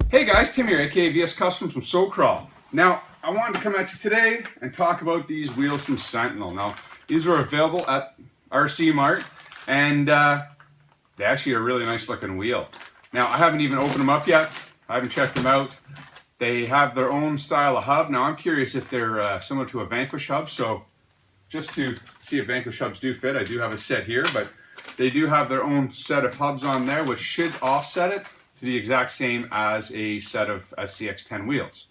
Hey guys, Tim here, aka VS Customs from SoCrawl. Now, I wanted to come at you today and talk about these wheels from Sentinel. Now, these are available at rcMart, and they actually are a really nice looking wheel. Now, I haven't even opened them up yet. I haven't checked them out. They have their own style of hub. Now, I'm curious if they're similar to a Vanquish hub, so just to see if Vanquish hubs do fit, I do have a set here, but they do have their own set of hubs on there, which should offset it to the exact same as a set of SCX10 wheels.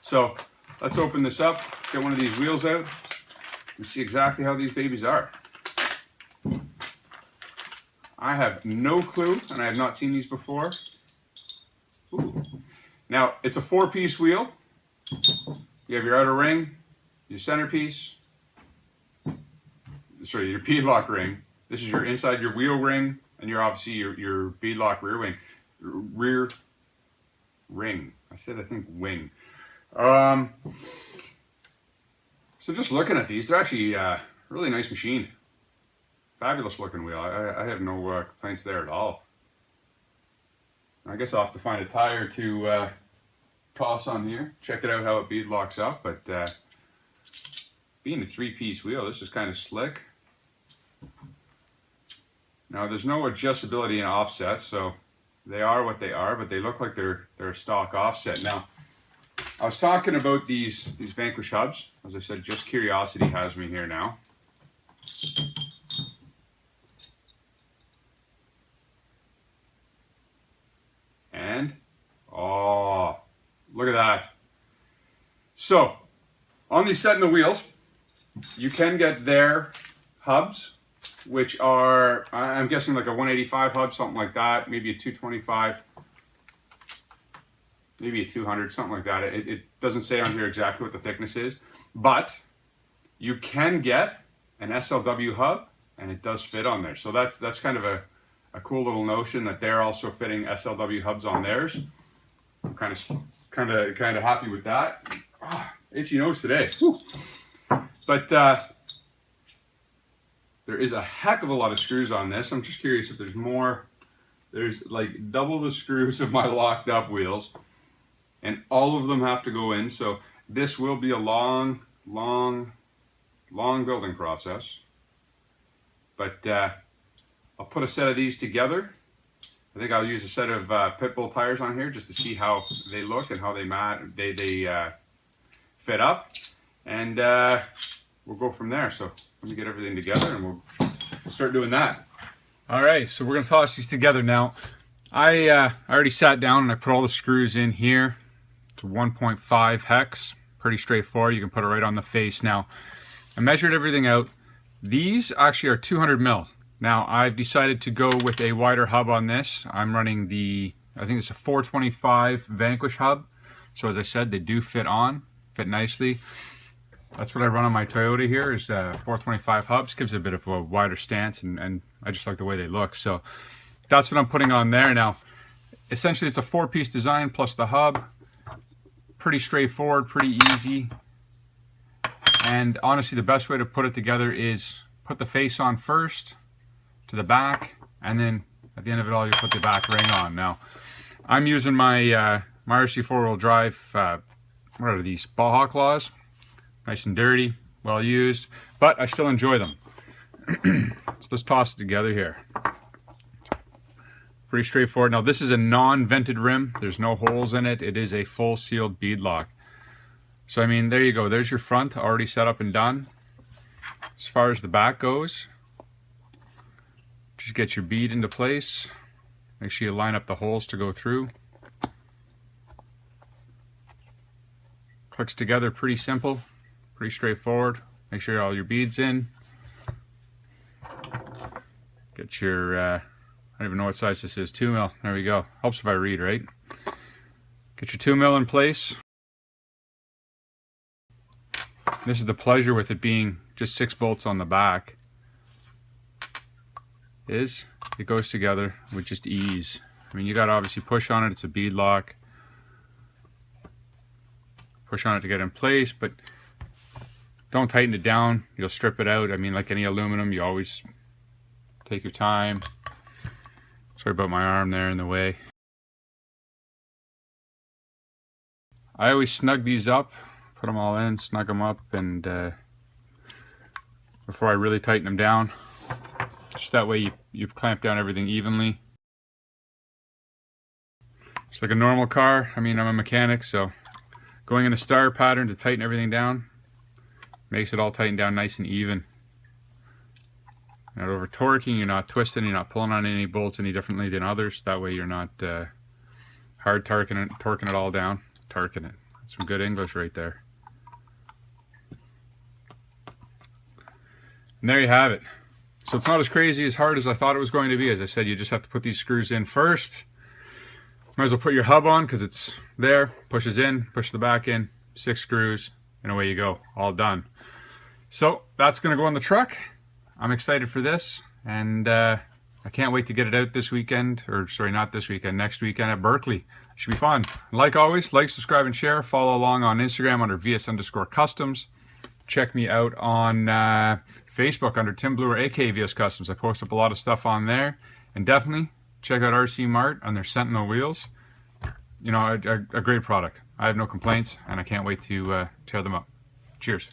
So let's open this up, let's get one of these wheels out and see exactly how these babies are. I have no clue, and I have not seen these before. Ooh. Now, it's a 4-piece wheel. You have your outer ring, your centerpiece, sorry, your beadlock ring. This is your inside your wheel ring, and your obviously your beadlock rear ring. I said I think wing. So just looking at these, they're actually really nice machine. Fabulous looking wheel. I have no complaints there at all. I guess I'll have to find a tire to toss on here. Check it out how it beadlocks up. But being a 3-piece wheel, this is kind of slick. Now there's no adjustability in offset, so they are what they are, but they look like they're a stock offset. Now, I was talking about these Vanquish hubs. As I said, just curiosity has me here now. And, oh, look at that. So, on these Sentinel wheels, you can get their hubs, which are, I'm guessing like a 185 hub, something like that, maybe a 225, maybe a 200, something like that. It doesn't say on here exactly what the thickness is, but you can get an SLW hub, and it does fit on there. So that's kind of a cool little notion that they're also fitting SLW hubs on theirs. I'm kind of happy with that. Ah, itchy nose today. Whew. But there is a heck of a lot of screws on this. I'm just curious if there's more. There's like double the screws of my locked up wheels, and all of them have to go in. So this will be a long building process. But I'll put a set of these together. I think I'll use a set of Pitbull tires on here just to see how they look and how they fit up, and we'll go from there. So let me get everything together and we'll start doing that. All right, so we're gonna toss these together now. I already sat down and I put all the screws in here. It's 1.5 hex, pretty straightforward. You can put it right on the face. Now, I measured everything out. These actually are 200 mil. Now, I've decided to go with a wider hub on this. I'm running I think it's a 425 Vanquish hub. So as I said, they do fit nicely. That's what I run on my Toyota here, is 425 hubs. Gives it a bit of a wider stance, and I just like the way they look. So that's what I'm putting on there. Now, essentially it's a 4-piece design plus the hub. Pretty straightforward, pretty easy. And honestly, the best way to put it together is put the face on first to the back, and then at the end of it all, you put the back ring on. Now, I'm using my my RC 4-wheel drive, what are these, ball hawk claws? Nice and dirty, well used, but I still enjoy them. So let's toss it together here. Pretty straightforward. Now this is a non-vented rim. There's no holes in it. It is a full sealed beadlock. So I mean, there you go. There's your front already set up and done. As far as the back goes, just get your bead into place. Make sure you line up the holes to go through. Clicks together pretty simple. Pretty straightforward. Make sure all your beads in. Get your, I don't even know what size this is, 2 mil. There we go. Helps if I read, right? Get your 2 mil in place. This is the pleasure with it being just 6 bolts on the back, is it goes together with just ease. I mean, you got to obviously push on it. It's a beadlock. Push on it to get in place, but don't tighten it down. You'll strip it out. I mean, like any aluminum, you always take your time. Sorry about my arm there in the way. I always snug these up, put them all in, snug them up, and before I really tighten them down. Just that way you've clamped down everything evenly. It's like a normal car. I mean, I'm a mechanic, so going in a star pattern to tighten everything down makes it all tighten down nice and even. You're not over torquing, you're not twisting, you're not pulling on any bolts any differently than others. That way you're not hard torquing it all down. Torquing it. That's some good English right there. And there you have it. So it's not as crazy as hard as I thought it was going to be. As I said, you just have to put these screws in first. Might as well put your hub on because it's there. Pushes in, push the back in, 6 screws, and away you go. All done. So that's going to go on the truck. I'm excited for this, and I can't wait to get it out this weekend, or sorry, not this weekend, next weekend at Berkeley. Should be fun. Like always, like, subscribe, and share. Follow along on Instagram under VS_Customs. Check me out on Facebook under Tim Bluer, aka VS Customs. I post up a lot of stuff on there. And definitely check out rcMart on their Sentinel wheels. You know, a great product. I have no complaints, and I can't wait to tear them up. Cheers.